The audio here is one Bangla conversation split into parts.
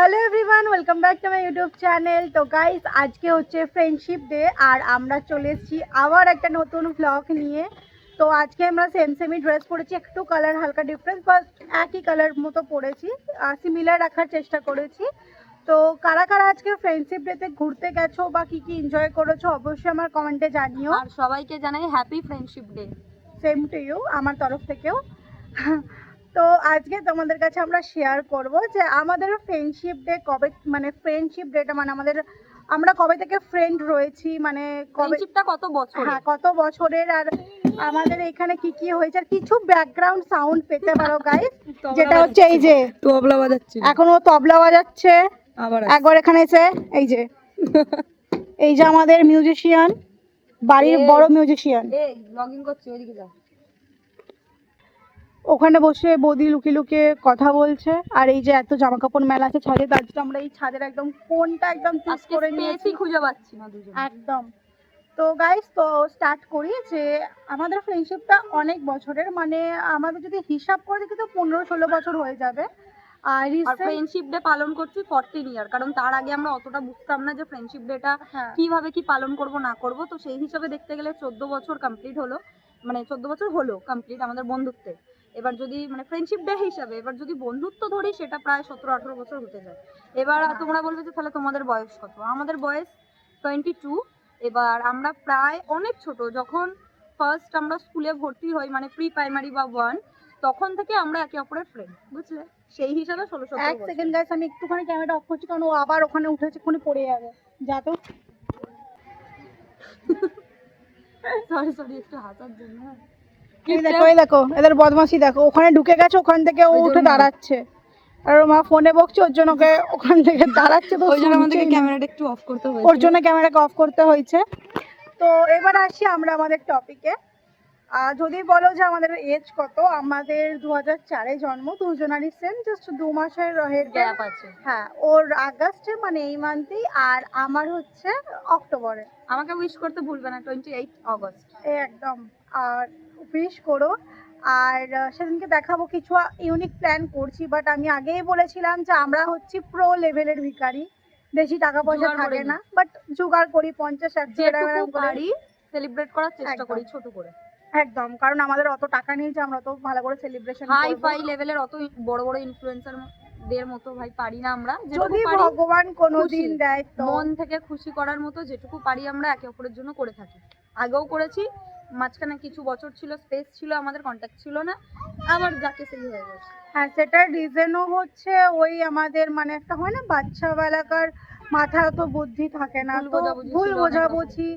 Hello everyone, welcome back to my YouTube channel. তো গাইস, আজকে হচ্ছে ফ্রেন্ডশিপ ডে আর আমরা চলে এসেছি আবার একটা নতুন ব্লগ নিয়ে। তো আজকে আমরা সেমই ড্রেস পরেছি, একটু কালার হালকা ডিফারেন্স, বাট একই কালার মতো পরেছি, সিমিলার রাখার চেষ্টা করেছি। তো কারা কারা আজকে ফ্রেন্ডশিপ ডেতে ঘুরতে গেছো বা কি কি এনজয় করেছো অবশ্যই আমার কমেন্টে জানিও। আর সবাইকে জানাই happy friendship day. Same to you আমার তরফ থেকেও। তো আজকে তোমাদের কাছে আমরা শেয়ার করব যে আমাদের ফ্রেন্ডশিপ ডে কবে, মানে ফ্রেন্ডশিপ ডেটা মানে আমরা কবে থেকে ফ্রেন্ড রয়েছি, মানে কবে, ফ্রেন্ডশিপটা কত বছর, হ্যাঁ কত বছরের, আর আমাদের এখানে কি কি হয়েছে, আর কিছু ব্যাকগ্রাউন্ড সাউন্ড পেতে পারো গাইস, যেটা হচ্ছে এই যে তবলা বাজাচ্ছি, এখনো তবলা বাজাচ্ছে আবার একবার এখানে এসে এই যে এই যে আমাদের মিউজিশিয়ান, বাড়ির বড় মিউজিশিয়ান, এই ব্লগিং করছি, ওইদিকে যাও। ওখানে বসে বৌদি লুকিয়ে লুকিয়ে কথা বলছে। আর এই যে এত জামা কাপড় মেলা আছে ছাদে, তার জন্য আমরা এই ছাদের একদম কোনটা একদম চুজ করে নিয়েছি, খুঁজে পাচ্ছি না দুজন একদম। তো গাইস, তো স্টার্ট করি যে আমাদের ফ্রেন্ডশিপটা অনেক বছরের, মানে আমাদের যদি হিসাব করে দেখি তো 15-16 বছর হয়ে যাবে। আর ফ্রেন্ডশিপ ডে পালন করছি 14 ইয়ার, কারণ তার আগে আমরা অতটা বুঝতাম না যে ফ্রেন্ডশিপ ডেটা কিভাবে কি পালন করব না করব। তো সেই হিসাবে দেখতে গেলে 14 বছর কমপ্লিট হলো, মানে 14 বছর হলো কমপ্লিট আমাদের বন্ধুত্বে। এবার যদি মানে ফ্রেন্ডশিপ ডে হিসাবে, এবার যদি বন্ধুত্ব ধরি সেটা প্রায় 17-18 বছর হতে যায়। এবার তোমরা বলবে যে তাহলে তোমাদের বয়স কত? আমাদের বয়স 22। এবার আমরা প্রায় অনেক ছোট, যখন ফার্স্ট আমরা স্কুলে ভর্তি হই মানে প্রি প্রাইমারি বা 1, তখন থেকে আমরা একে অপরের ফ্রেন্ড, বুঝলে? সেই হিসাবে 16-17 এক সেকেন্ড গাইস, আমি একটুখানি ক্যামেরাটা অফ করছি কারণ ও আবার ওখানে উঠেছে, ওখানে পড়ে যাবে। যা তো সরি একটু হাসার জন্য। এই দেখো, এই দেখো এদের বদমাশি দেখো, ওখানে ঢুকে গেছে, ওখান থেকে ও উঠে দাঁড়াচ্ছে, আর ওর মা ফোনে বকছে, ওর জন্য ওকে ওখান থেকে দাঁড়াচ্ছে। তো ওই জন্য আমাদেরকে ক্যামেরাটা একটু অফ করতে হয়েছে, ওর জন্য ক্যামেরাকে অফ করতে হয়েছে। তো এবার আসি আমরা আমাদের টপিকে। যদি বলো যে আমাদের এজ কত, আমাদের 2004-এ জন্ম, দুজনারই সেম, জাস্ট 2 মাসের গ্যাপ আছে। হ্যাঁ, ওর আগস্টে মানে এই মান্থেই, আর আমার হচ্ছে অক্টোবরে। আমাকে উইশ করতে ভুলবে না, 28 আগস্ট একদম। আর উইশ করো। আর সেদিনকে দেখাবো কিছু ইউনিক প্ল্যান করছি, বাট আমি আগেই বলেছিলাম যে আমরা হচ্ছি প্রো লেভেলের ভিখারি, বেশি টাকা পয়সা থাকে না, বাট জোগাড় করি 50-100 টাকা করে সেলিব্রেট করার চেষ্টা করি ছোট করে। একদম, কারণ আমাদের অত টাকা নেই যে আমরা তো ভালো করে সেলিব্রেশন করব, হাই ফাই লেভেলের অত বড় বড় ইনফ্লুয়েন্সার দের মতো ভাই পারি না আমরা। যদি ভগবান কোনোদিন দেয় তো মন থেকে খুশি করার মতো যেটুকু পারি আমরা একে অপরের জন্য করে থাকি। আগেও করেছি, মাঝখানে কিছু বছর ছিল স্পেস ছিল, আমাদের কন্ট্যাক্ট ছিল না, আবার যাকে সেই হয়ে গেছে। হ্যাঁ, সেটার রিজনও হচ্ছে ওই আমাদের মানে একটা হয় না, বাচ্চা বেলাকার মাথায় তো বুদ্ধি থাকে না, তো ভুল বোঝাবুঝি,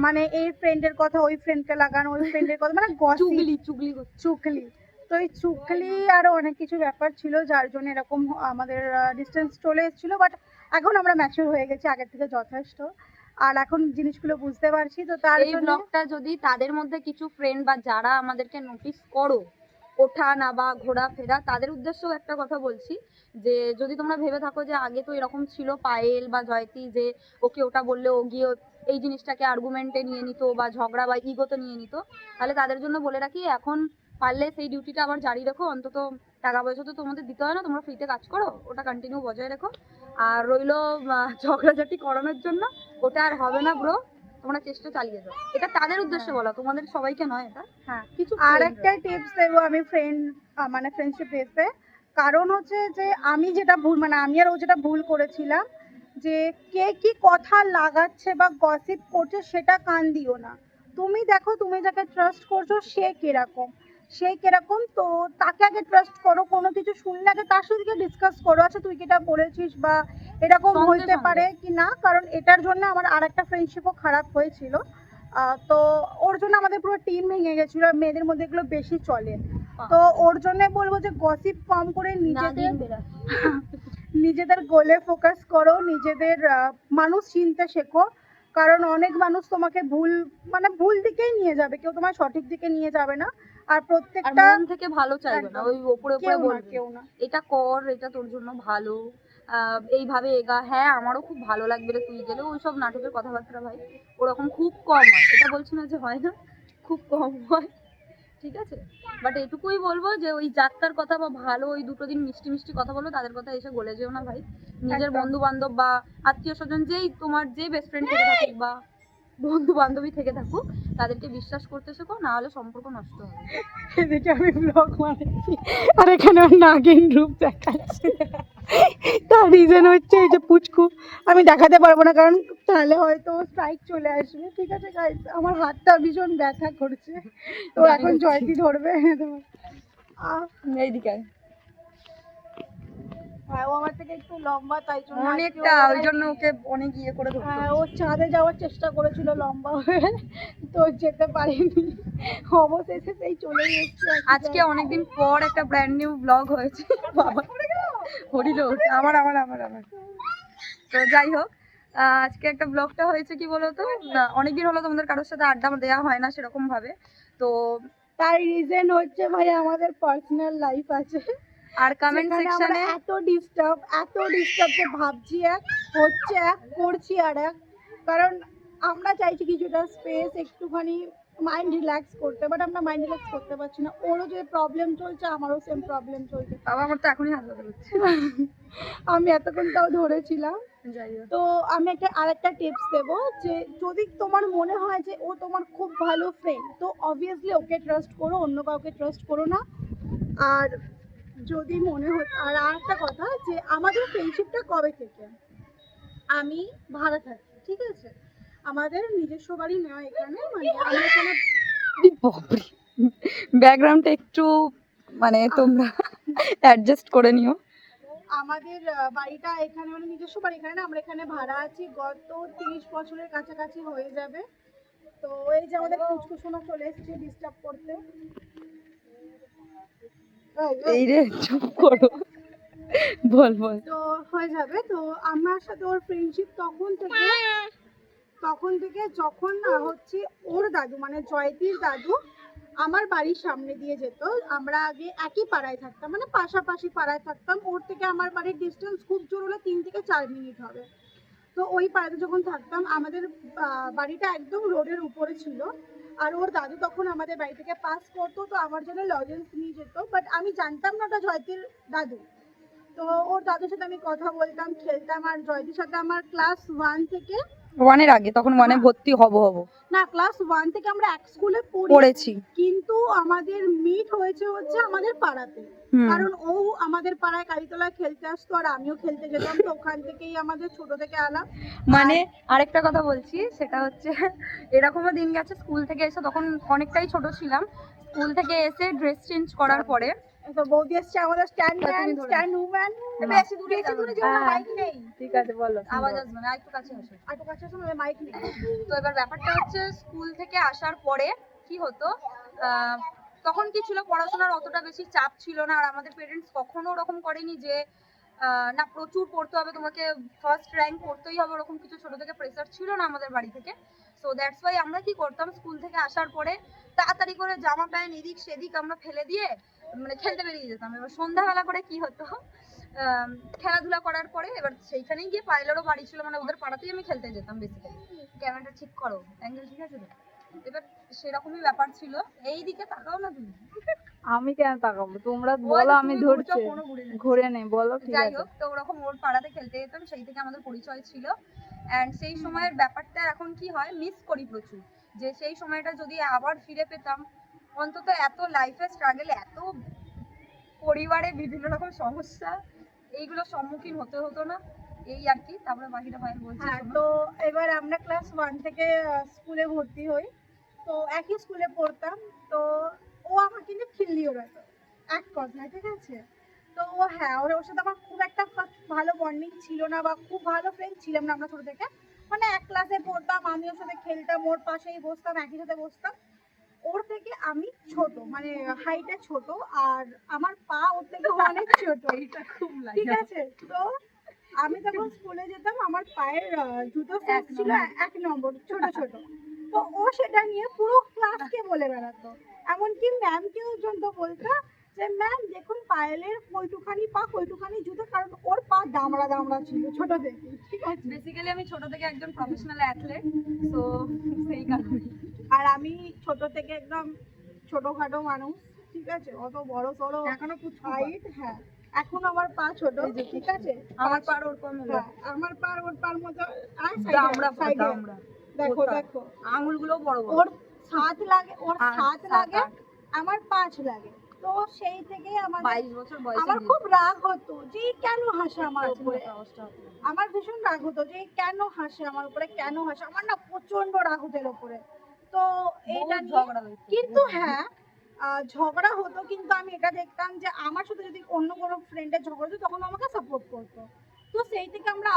মানে এই ফ্রেন্ডের কথা ওই ফ্রেন্ডকে লাগানো, ওই ফ্রেন্ডের কথা মানে চুগলি চুগলি। তো এই চুগলি আরো অনেক কিছু ব্যাপার ছিল, যার জন্য এরকম আমাদের ডিস্টেন্স চলে এসেছিল। বাট এখন আমরা ম্যাচিউর হয়ে গেছি আগের থেকে যথেষ্ট, আর এখন জিনিসগুলো বুঝতে পারছি। তো তার এই ব্লগটা যদি তাদের মধ্যে কিছু ফ্রেন্ড বা যারা আমাদেরকে নোটিস করো ওঠা না বা ঘোরাফেরা, তাদের উদ্দেশ্যেও একটা কথা বলছি যে যদি তোমরা ভেবে থাকো যে আগে তো এরকম ছিল পায়েল বা জয়তি, যে ওকে ওটা বললে ও গিয়ে এই জিনিসটাকে আর্গুমেন্টে নিয়ে নিত বা ঝগড়া বা ইগোতে নিয়ে নিত, তাহলে তাদের জন্য বলে রাখি এখন পারলে সেই ডিউটিটা আবার জারি রেখো। অন্তত টাকা পয়সা তো তোমাদের দিতে হয় না, তোমরা ফ্রিতে কাজ করো, ওটা কন্টিনিউ বজায় রেখো। আর রইলো ঝগড়াঝাটি করানোর জন্য, ওটা আর হবে না ব্রো, তোমরা চেষ্টা চালিয়ে যাও। এটা তাদের উদ্দেশ্যে বলা, তোমাদের সবাইকে নয় এটা। হ্যাঁ, কিছু আর একটা টিপস দেবো আমি মানে ফ্রেন্ডশিপ বেসে। কারণ হচ্ছে যে আমি যেটা ভুল, মানে আমি আর ও যেটা ভুল করেছিলাম, যে কে কি কথা লাগাচ্ছে বা গসিপ করছে সেটা কান দিও না। তুমি দেখো তুমি যাকে ট্রাস্ট করছো সে কিরকম, তো তাকে আগে ট্রাস্ট করো। কোনো কিছু শুনলে আগে তার সাথে ডিসকাস করো, আচ্ছা তুই কি এটা বলেছিস বা এরকম হইতে পারে কি না, কারণ এটার জন্য আমার আর একটা ফ্রেন্ডশিপও খারাপ হয়েছিল। তো ওর জন্য আমাদের পুরো টিম ভেঙে গেছিল, মেয়েদের মধ্যে এগুলো বেশি চলে। তো ওর জন্য বলবো যে গসিপ কম করে নিজেদের গোলে ফোকাস করো, নিজেদের মানুষ চিনতে শেখো। কারণ অনেক মানুষ তোমাকে ভুল দিকেই নিয়ে যাবে, কেউ তোমার সঠিক দিকে নিয়ে যাবে না। আর প্রত্যেকটা মন থেকে ভালো চাইবে না, ওই উপরে উপরে বলবে কেউ না এটা কর, এটা তোর জন্য ভালো, এইভাবে এগা, হ্যাঁ আমারও খুব ভালো লাগবে রে তুই গেলে, ওইসব নাটকের কথাবার্তা ভাই ওরকম খুব কম হয়। এটা বলছি না যে হয় না, খুব কম হয়। ঠিক আছে, বাট এটুকুই বলবো যে ওই যাত্রার কথা বা ভালো ওই দুটো দিন মিষ্টি মিষ্টি কথা বলবো, তাদের কথা এসে গলে যেও না ভাই। নিজের একদম। বন্ধু বান্ধব বা আত্মীয় স্বজন যেই তোমার যে বেস্ট ফ্রেন্ড থেকে থাকুক বা বন্ধু বান্ধবী থেকে থাকুক, তাদেরকে বিশ্বাস করতে শেখো, না হলে সম্পর্ক নষ্ট হবে। এদিকে আমি ব্লগ বানাচ্ছি আর এখানে ওর নাগিন রূপ দেখাচ্ছে। তার রিজন হচ্ছে এই যে পুচকু আমি দেখাতে পারবো না, কারণ তাহলে হয়তো স্ট্রাইক চলে আসবে। ঠিক আছে গাইস, আমার হাতটা ভীষণ ব্যথা করছে, তো এখন জয়তি ধরবে। এইদিকে হ্যাঁ, ও আমার থেকে একটু লম্বা, তাই জন্য অনেকটা, ওই জন্য ওকে অনেক ইয়ে করে ধরতে হ্যাঁ, ও হচ্ছে। চাঁদে যাওয়ার চেষ্টা করেছিল লম্বা হয়ে, তো যেতে পারিনি, অবশেষে সেই চলে এসেছে। আজকে অনেকদিন পর একটা ব্র্যান্ড নিউ ব্লগ হয়েছে। বাবা হরিল আমার আমার আমার আমার তো যাই হোক, আজকে একটা ব্লগটা হয়েছে কি বলতো, অনেকদিন হলো তোমাদের কারোর সাথে আড্ডা দেওয়া হয় না সেরকম ভাবে। তো তার রিজন হচ্ছে ভাই আমাদের পার্সোনাল লাইফ আছে, আর কমেন্ট যেখানে আমরা সেকশনে এত ডিস্টার্ব যে ভাবছি এক, হচ্ছে এক, করছি আর এক। কারণ আমরা চাইছি কিছুটা স্পেস, একটুখানি মাইন্ড রিল্যাক্স করতে, বাট আমরা মাইন্ড রিল্যাক্স করতে পারছি না। ওরও যে প্রবলেম চলছে, আমারও সেম প্রবলেম চলছে। বাবা আমার তো এখনই হাত ব্যথা করছে। আমি এতক্ষণ তাও ধরেছিলাম। যাই হোক, তো আমি আরেকটা টিপস দেবো, যে যদি তোমার মনে হয় যে ও তোমার খুব ভালো ফ্রেন্ড, তো অবভিয়াসলি ওকে ট্রাস্ট করো, অন্য কাউকে ট্রাস্ট করো না। আর যদি মনে হয়, আর একটা কথা, যে আমাদের ফ্রেন্ডশিপটা কবে থেকে, আমি ভাড়া থাকি, ঠিক আছে, আমাদের নিজস্ব বাড়ি নয় এখানে, মানে আমি এখানে ব্যাকগ্রাউন্ডটা একটু মানে তোমরা অ্যাডজাস্ট করে নিও। আমাদের বাড়িটা এখানে, মানে নিজস্ব বাড়ি এখানে না, আমরা এখানে ভাড়া আছি গত 30 বছরের কাছাকাছি হয়ে যাবে। তো এই যে আমাদের ফুচকুসোনা চলে এসেছে ডিস্টার্ব করতে। এই রে চুপ করো, বল বল। তো হয়ে যাবে। তো আমার সাথে ওর ফ্রেন্ডশিপ তখন থেকে যখন না হচ্ছে ওর দাদু, মানে জয়তির দাদু আমার বাড়ির সামনে দিয়ে যেত। আমরা আগে একই পাড়ায় থাকতাম, মানে পাশাপাশি পাড়ায় থাকতাম। ওর থেকে আমার বাড়ির ডিস্টেন্স খুব জোর হলে 3 থেকে 4 মিনিট হবে। তো ওই পাড়াতে যখন থাকতাম, আমাদের বাড়িটা একদম রোডের উপরে ছিল। আর ওর দাদু তখন আমাদের বাড়ি থেকে পাস করতো, তো আমার জন্য লজেন্স নিয়ে যেত, বাট আমি জানতাম না ওটা জয়তির দাদু। তো ওর দাদুর সাথে আমি কথা বলতাম, খেলতাম। আর জয়তির সাথে আমার ক্লাস 1 থেকে, ওয়ানের আগে, তখন ওয়ানে ভর্তি হব না ক্লাস 1 থেকে আমরা এক স্কুলে পড়েছি। কিন্তু আমাদের মিট হয়েছে হচ্ছে আমাদের পাড়াতে। কারণ ও আমাদের পাড়ায় কালীতলায় খেলতে আসতো, আর আমিও খেলতে যেতাম, তো ওখান থেকেই আমাদের ছোট থেকে আলাপ। মানে আরেকটা কথা বলছি, সেটা হচ্ছে এরকমও দিন গেছে স্কুল থেকে এসে, তখন অনেকটাই ছোট ছিলাম, স্কুল থেকে এসে ড্রেস চেঞ্জ করার পরে তো বৌদি এসছে আমাদের স্ট্যান্ড উম্যান। বেশি দূরে যেও না, মাইক নেই। ঠিক আছে বলো, আওয়াজ আসবে না, একটু কাছে আসো। একটু কাছে আসো, না মাইক নেই। তো এবার ব্যাপারটা হচ্ছে স্কুল থেকে আসার পরে কি হতো, তখন কি ছিল, পড়াশোনার অতটা বেশি চাপ ছিল না, আর আমাদের পেরেন্টস কখনো ওরকম করেনি যে না প্রচুর পড়তে হবে, তোমাকে ফার্স্ট র্যাঙ্ক করতেই হবে, ওরকম কিছু ছোট থেকে প্রেসার ছিল না আমাদের বাড়ি থেকে। সো দ্যাটস ওয়াই আমরা কি করতাম, স্কুল থেকে আসার পরে তাড়াতাড়ি করে জামা প্যান্ট এদিক সেদিক আমরা ফেলে দিয়ে মানে খেলতে বেরিয়ে যেতাম। এবার সন্ধ্যাবেলা করে কি হতো, খেলাধুলা করার পরে এবার সেইখানেই গিয়ে পাইলেরও বাড়ি ছিল, মানে ওদের পাড়াতেই আমি খেলতে যেতাম বেসিক্যালি। ক্যামেরাটা ঠিক করো, অ্যাঙ্গেল ঠিক আছে তো? এবার সেরকমই ব্যাপার ছিল। এই দিকে তাকাও না তুমি। আমি কেন তাকাবো, তোমরা বলো, আমি ধরছি, ঘুরে নেই, বলো ঠিক যাই আছে। হোক, তো ওরকম ওর পাড়াতে খেলতে যেতাম, সেই থেকে আমাদের পরিচয় ছিল। অ্যান্ড সেই সময়ের ব্যাপারটা এখন কি হয়, মিস করি প্রচুর, যে সেই সময়টা যদি আবার ফিরে পেতাম, অন্তত এত লাইফে স্ট্রাগল, এত পরিবারে বিভিন্ন রকম সমস্যা, এইগুলো সম্মুখীন হতে হতো না, এই আর কি। তারপরে বাকিটা ভাই বলছি। হ্যাঁ, তো এবার আমরা ক্লাস 1 থেকে স্কুলে ভর্তি হই, তো একই স্কুলে পড়তাম। তো ও আমাকে নিয়ে খিল্লি ওড়াতো এক কথায়, ঠিক আছে। তো হ্যাঁ, ওর সাথে আমার খুব একটা ভালো বন্ডিং ছিল না, বা খুব ভালো ফ্রেন্ড ছিলাম না আমরা ছোট থেকে। মানে এক ক্লাসে পড়তাম, আমি ওর সাথে খেলতাম, ওর পাশেই বসতাম, একই সাথে বসতাম। ওর থেকে আমি ছোট, মানে হাইটে ছোট, আর আমার পা ওর থেকে অনেক ছোট, ঠিক আছে। তো আমি যখন স্কুলে যেতাম, আমার পায়ের জুতো সাইজ ছিল 1 নম্বর, ছোট ছোট। তো ও সেটা নিয়ে পুরো ক্লাসকে বলে বেড়াতো, এমনকি ম্যামকেও পর্যন্ত বলতো যে ম্যাম দেখুন পায়েলের কইটুখানি জুতো, কারণ ওর পা দামড়া দামড়া ছিল ছোট থেকে, ঠিক আছে। বেসিক্যালি আমি ছোট থেকে একজন প্রফেশনাল অ্যাথলেট, তো সেই কারণে। আর আমি ছোট থেকে একদম ছোটখাটো মানুষ, ঠিক আছে, অত বড় সড়ো এখনো পুচকু পা। হাইট, হ্যাঁ এখন আমার পা ছোট, ঠিক আছে, আমার পার ওর কম হলো। হ্যাঁ আমার পা ওর পার মতো, আর দামড়া পা, সাইডে দামড়া। দেখো কোথায়? দেখো আঙুলগুলো বড় বড়। ওর 7 লাগে, ওর আর 7 সাত, লাগে, আট। আমার 5 লাগে। তো সেই থেকে আমার 22 বছর বয়সে আমার বিয়ে। খুব রাগ হতো যে এই কেন হাসে আমার একটু উপরে, উপরে আওয়াজটা হতো। আমার ভীষণ রাগ হতো যে এই কেন হাসে আমার উপরে, কেন হাসে, আমার না প্রচন্ড রাগ হতো এর উপরে। তো এটা বহুত নিয়ে ঝগড়া হয়েছে। কিন্তু হ্যাঁ ঝগড়া হতো, কিন্তু আমি এটা দেখতাম যে আমার সাথে যদি অন্য কোনো ফ্রেন্ডের ঝগড়া হতো তখন ও আমাকে সাপোর্ট করতো। তো সেই থেকে আমরা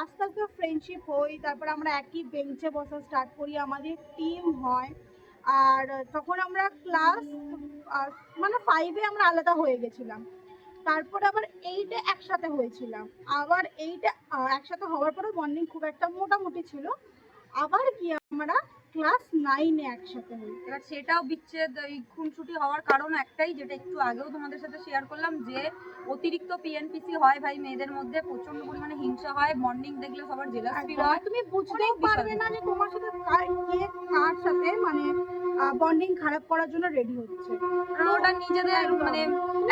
আস্তে আস্তে ফ্রেন্ডশিপ হই, তারপর আমরা একই বেঞ্চে বসা স্টার্ট করি, আমাদের টিম হয়। আর তখন আমরা ক্লাস মানে 5-এ আমরা আলাদা হয়ে গেছিলাম, তারপরে আবার 8-এ একসাথে হয়েছিলাম, আবার 8-এ একসাথে হওয়ার পরে বন্ডিং খুব একটা মোটামুটি ছিল, আবার কি আমরা ক্লাস 9-এ একসাথে হই। এবার সেটাও বিচ্ছেদ, এই খুনসুটি হওয়ার কারণ একটাই, যেটা একটু আগেও তোমাদের সাথে শেয়ার করলাম, যে অতিরিক্ত পিএনপিসি হয় ভাই, মেয়েদের মধ্যে প্রচন্ড পরিমাণে হিংসা হয়, বন্ডিং দেখলে সবার জেলাস ফিল হয়। তুমি বুঝতেই অনেক বিষয় পারবে না যে তোমার সাথে কে কার সাথে মানে বন্ডিং খারাপ করার জন্য রেডি হচ্ছে। কারণ ওটা নিজেদের মানে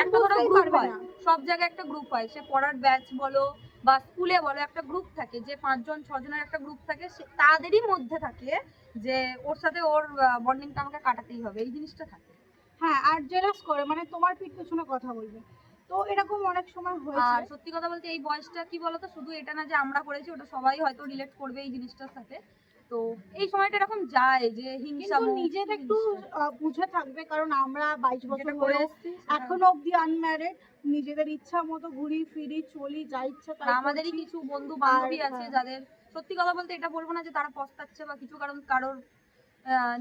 একটা ধরো বুঝতেই গ্রুপ পারবে হয়, না। সব জায়গায় একটা গ্রুপ হয়, সে পড়ার ব্যাচ বলো বা স্কুলে বলো, একটা গ্রুপ থাকে, যে 5-6 জনের একটা গ্রুপ থাকে, তাদেরই মধ্যে থাকে যে ওর সাথে ওর বন্ডিংটা আমাকে কাটাতেই হবে, এই জিনিসটা থাকে। হ্যাঁ, আর জেলাস করে মানে তোমার পিঠ পেছনে কথা বলবে। তো এরকম অনেক সময় আর হয়েছে। সত্যি কথা বলতে এই বয়সটা কি বলতো, শুধু এটা না যে আমরা করেছি, ওটা সবাই হয়তো রিলেট করবে এই জিনিসটার সাথে। তো এই সময়টা এরকম যায় যে হিংসা কিন্তু মোহ, নিজের একটু বুঝে থাকবে, কারণ আমরা 22 বছর যেটা করে হলেও এসেছি এখনো অব্দি আনম্যারিড, নিজেদের ইচ্ছা মতো ঘুরি ফিরি চলি, যা ইচ্ছা তাই আমাদেরই করছি। কিছু বন্ধু বান্ধবী আর, আছে হ্যাঁ। যাদের সত্যি কথা বলতে এটা বলবো না যে তারা পস্তাচ্ছে বা কিছু, কারণ কারোর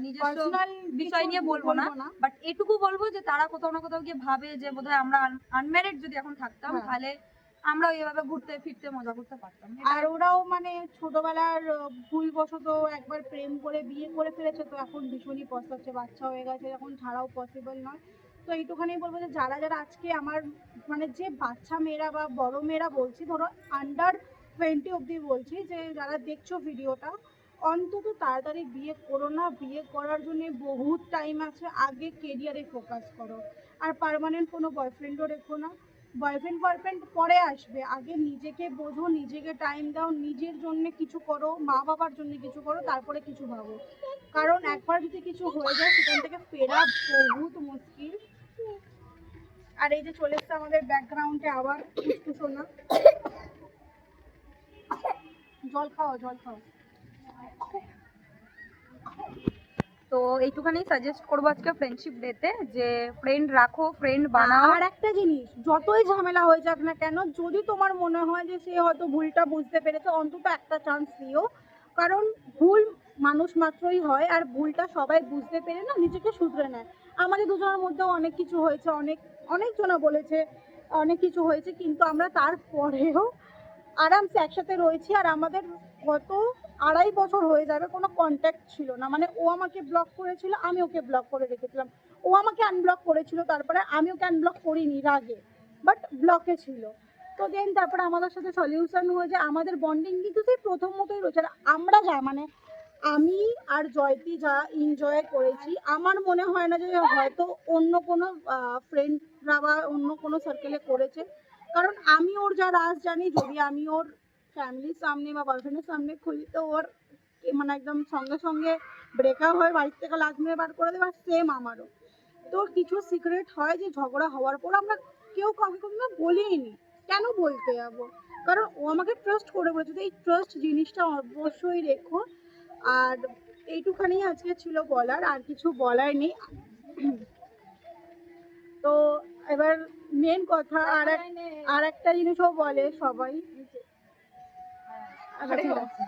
নিজস্ব পার্সোনাল বিষয় নিয়ে বলবো না, বাট এটুকু বলবো যে তারা কোথাও না কোথাও গিয়ে ভাবে যে বোধহয় আমরা আনম্যারিড যদি এখন থাকতাম, হ্যাঁ। তাহলে আমরা এইভাবে ঘুরতে ফিরতে মজা করতে পারতাম। আর ওরাও মানে ছোটবেলার ভুলবশত একবার প্রেম করে বিয়ে করে ফেলেছে, তো এখন ভীষণই পস্তাচ্ছে, বাচ্চা হয়ে গেছে, এখন ছাড়াও পসিবল নয়। তো এইটুখানি বলবো যে যারা যারা আজকে আমার মানে যে বাচ্চা মেয়েরা বা বড় মেয়েরা বলছি, ধরো আন্ডার 20 অবধি বলছি, যে যারা দেখছো ভিডিওটা, অন্তত তাড়াতাড়ি বিয়ে করো না, বিয়ে করার জন্য বহুত টাইম আছে, আগে কেরিয়ারে ফোকাস করো। আর পার্মানেন্ট কোনো বয়ফ্রেন্ডও রেখো না, বয়ফ্রেন্ড পরে আসবে, আগে নিজেকে বোঝো, নিজেকে টাইম দাও, নিজের জন্য কিছু করো, মা বাবার জন্য কিছু করো, তারপরে কিছু ভাবো। কারণ একবার যদি কিছু হয়ে যায় সেখান থেকে ফেরা বহুত মুশকিল। আর এই যে চলে এসছে আমাদের ব্যাকগ্রাউন্ডে আবার শোনা, জল খাও জল খাও। তো এইটুখানি সাজেস্ট করবো আজকে ফ্রেন্ডশিপ ডেতে, যে ফ্রেন্ড রাখো, ফ্রেন্ড বানাও। আর একটা জিনিস, যতই ঝামেলা হয়ে যাক না কেন, যদি তোমার মনে হয় যে সে হয়তো ভুলটা বুঝতে পেরেছে, অন্তত একটা চান্স দিও, কারণ ভুল মানুষ মাত্রই হয়, আর ভুলটা সবাই বুঝতে পেরে না নিজেকে শুধরে নেয়। আমাদের দুজনের মধ্যেও অনেক কিছু হয়েছে, অনেকজনা বলেছে অনেক কিছু হয়েছে, কিন্তু আমরা তারপরেও আরামসে একসাথে রয়েছি। আর আমাদের গত 2.5 বছর হয়ে যাবে কোনো কন্ট্যাক্ট ছিল না, মানে ও আমাকে ব্লক করেছিল, আমি ওকে ব্লক করে রেখেছিলাম, ও আমাকে আনব্লক করেছিল, তারপরে আমি ওকে আনব্লক করিনি রাগে, বাট ব্লকে ছিল। তো দেন তারপরে আমাদের সাথে সলিউশন হয়ে যায়, আমাদের বন্ডিং কিন্তু সেই প্রথম মতোই রয়েছে। আর আমরা যা মানে আমি আর জয়তি যা এনজয় করেছি, আমার মনে হয় না যে হয়তো অন্য কোনো ফ্রেন্ডরা বা অন্য কোনো সার্কেলে করেছে। কারণ আমি ওর যা রাজ জানি, যদি আমি ওর ফ্যামিলির সামনে বা বয়ফ্রেন্ডের সামনে খুলি, তো ওর মানে একদম সঙ্গে সঙ্গে ব্রেকআপ হয়ে বাড়ির থেকে লাজ মেরে বার করে দেবে, সেম আমারও। তো কিছু সিক্রেট হয় যে ঝগড়া হওয়ার পর আমরা কেউ কাউকে কোনো বলিই নি, কেন বলতে যাবো, কারণ ও আমাকে ট্রাস্ট করে বলেছে। তো এই ট্রাস্ট জিনিসটা অবশ্যই রেখো। আর এইটুখানি আজকে ছিল বলার, আর কিছু বলার নেই। তো এবার মেন কথা, আর একটা জিনিসও বলে সবাই, আচ্ছা ঠিক আছে,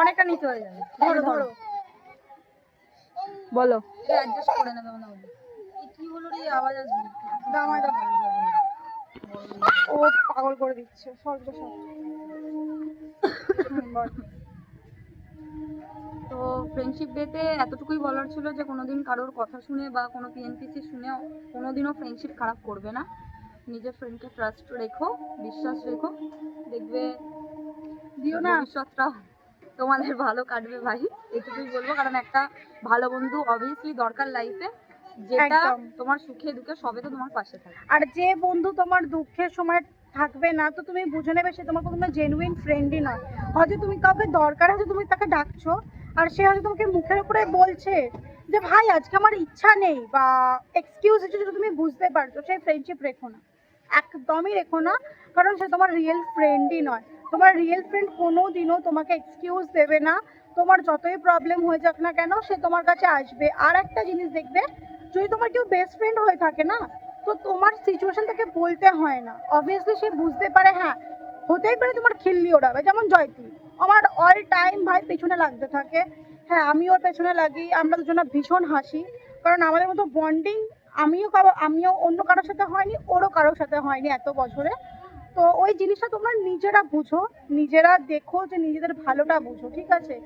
অনেকটা নিচে হয়ে যাবে, ধরো ধরো, বলো। অ্যাডজাস্ট করে নেবে মনে হয়। এই কি হলো রে, আওয়াজ আসবে। দামাই দাও, ও পাগল করে দিচ্ছে, সর্ব সব। তো ফ্রেন্ডশিপ ডেতে এতটুকুই বলার ছিল যে কোনোদিন কারোর কথা শুনে বা কোনো পিএনপিসি শুনে কোনোদিনও ফ্রেন্ডশিপ খারাপ করবে না। নিজের ফ্রেন্ডকে ট্রাস্ট রেখো, বিশ্বাস রেখো, দেখবে দিও না। ভবিষ্যৎটা তোমাদের ভালো কাটবে ভাই, এটুকুই বলবো। কারণ একটা ভালো বন্ধু অবভিয়াসলি দরকার লাইফে, যেটা একদম। তোমার সুখে দুঃখে সবে তো তোমার পাশে থাকে। আর যে বন্ধু তোমার দুঃখের সময় থাকবে না, তো তুমি বুঝে নেবে সে তোমার কোনো জেনুইন ফ্রেন্ডই নয়। হয়তো তুমি কাউকে দরকার আছে, তুমি তাকে ডাকছো, আর সে হয়তো তোমাকে মুখের উপরে বলছে যে ভাই আজকে আমার ইচ্ছা নেই, বা এক্সকিউজ হিসেবে তুমি বুঝতে পারছো, সেই ফ্রেন্ডশিপ রেখো না, একদমই রেখো না। কারণ সে তোমার রিয়েল ফ্রেন্ডই নয়। তোমার রিয়েল ফ্রেন্ড কোনো দিনও তোমাকে এক্সকিউজ দেবে না। তোমার যতই প্রবলেম হয়ে যাক না কেন, সে তোমার কাছে আসবে। আর একটা জিনিস দেখবে, যদি তোমার কেউ বেস্ট ফ্রেন্ড হয়ে থাকে না, তো তোমার সিচুয়েশন তাকে বলতে হয় না, অবভিয়াসলি সে বুঝতে পারে। হ্যাঁ, হতেই পারে তোমার খিল্লি ওড়াবে, যেমন জয়তি আমার অল টাইম ভাই পেছনে লাগতে থাকে। হ্যাঁ, আমিও ওর পেছনে লাগি, আমরা দুজনে ভীষণ হাসি, কারণ আমাদের মতো বন্ডিং আমিও অন্য কারোর সাথে হয়নি, ওরও কারোর সাথে হয়নি এত বছরে। তো ওই জিনিসটা তোমরা নিজেরা বুঝো, নিজেরা দেখো, যে নিজেদের ভালোটা বুঝো, ঠিক আছে?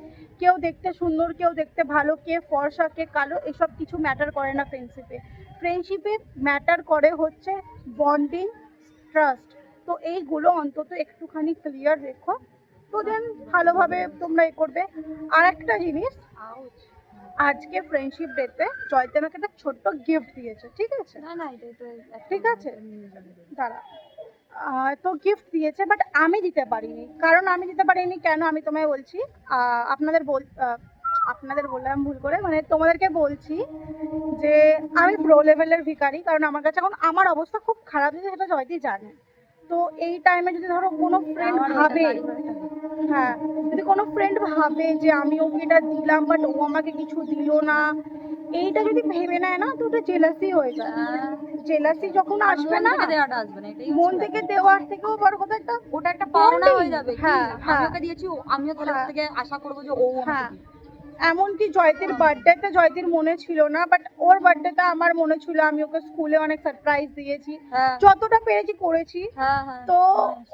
কেউ দেখতে সুন্দর, কেউ দেখতে ভালো, কে ফর্সা কে কালো, এসব কিছু ম্যাটার করে না ফ্রেন্ডশিপে। ফ্রেন্ডশিপে ম্যাটার করে হচ্ছে বন্ডিং, ট্রাস্ট। তো এইগুলো অন্তত একটুখানি ক্লিয়ার রেখো, তো দেন ভালোভাবে তোমরা এ করবে। আর একটা জিনিস, আজকে ফ্রেন্ডশিপ ডেতে জয়তে আমাকে একটা ছোট্ট গিফট দিয়েছে, ঠিক আছে? না না, এটা তো ঠিক আছে, দাঁড়া। তো গিফট দিয়েছে, বাট আমি দিতে পারিনি। কারণ আমি দিতে পারিনি কেন, আমি তোমায় বলছি। আপনাদের বললাম ভুল করে, মানে তোমাদেরকে বলছি যে আমি প্রো লেভেলের ভিখারি। কারণ আমার কাছে এখন আমার অবস্থা খুব খারাপ, আছে সেটা জয়তি জানে। তো এই টাইমে যদি ধরো কোনো ফ্রেন্ড ভাবে, হ্যাঁ, যদি কোনো ফ্রেন্ড ভাবে যে আমি ওকে এটা দিলাম বাট ও আমাকে কিছু দিল না, এইটা যদি ভেবে নেয় না, তো ওটা জেলাসি হয়ে যায়। জেলাসি যখন আসবে না, দেওয়াটা আসবে না, এটাই মন থেকে দেওয়ার থেকেও বড় কথা একটা ওটা একটা পাওনা bonding। হয়ে যাবে। কি হ্যাঁ, আমি হ্যাঁ, ওকে দিয়েছি, আমিও তাহলে ওর হ্যাঁ। থেকে আশা করবো যে ও আমাকে হ্যাঁ, দিবে। এমনকি জয়তির বার্থডেতে জয়তির মনে ছিল না, বাট ওর বার্থডেতে আমার মনে ছিল। আমি ওকে স্কুলে অনেক সারপ্রাইজ দিয়েছি, হ্যাঁ যতটা পেরেছি করেছি। হ্যাঁ হ্যাঁ। তো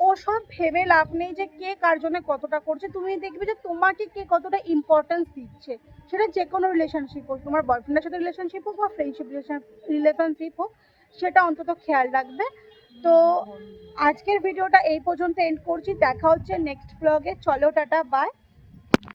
ওসব ভেবে লাভ নেই যে কে কার জন্য কতটা করছে। তুমি দেখবে যে তোমাকে কে কতটা ইম্পর্টেন্স দিচ্ছে, সেটা যে কোনো রিলেশনশিপ হোক, তোমার বয়ফ্রেন্ডের সাথে রিলেশনশিপ হোক বা ফ্রেন্ডশিপ রিলেশনশিপ হোক, সেটা অন্তত খেয়াল রাখবে। তো আজকের ভিডিওটা এই পর্যন্ত এন্ড করছি, দেখা হচ্ছে নেক্সট ব্লগে। চলো, টাটা, বাই।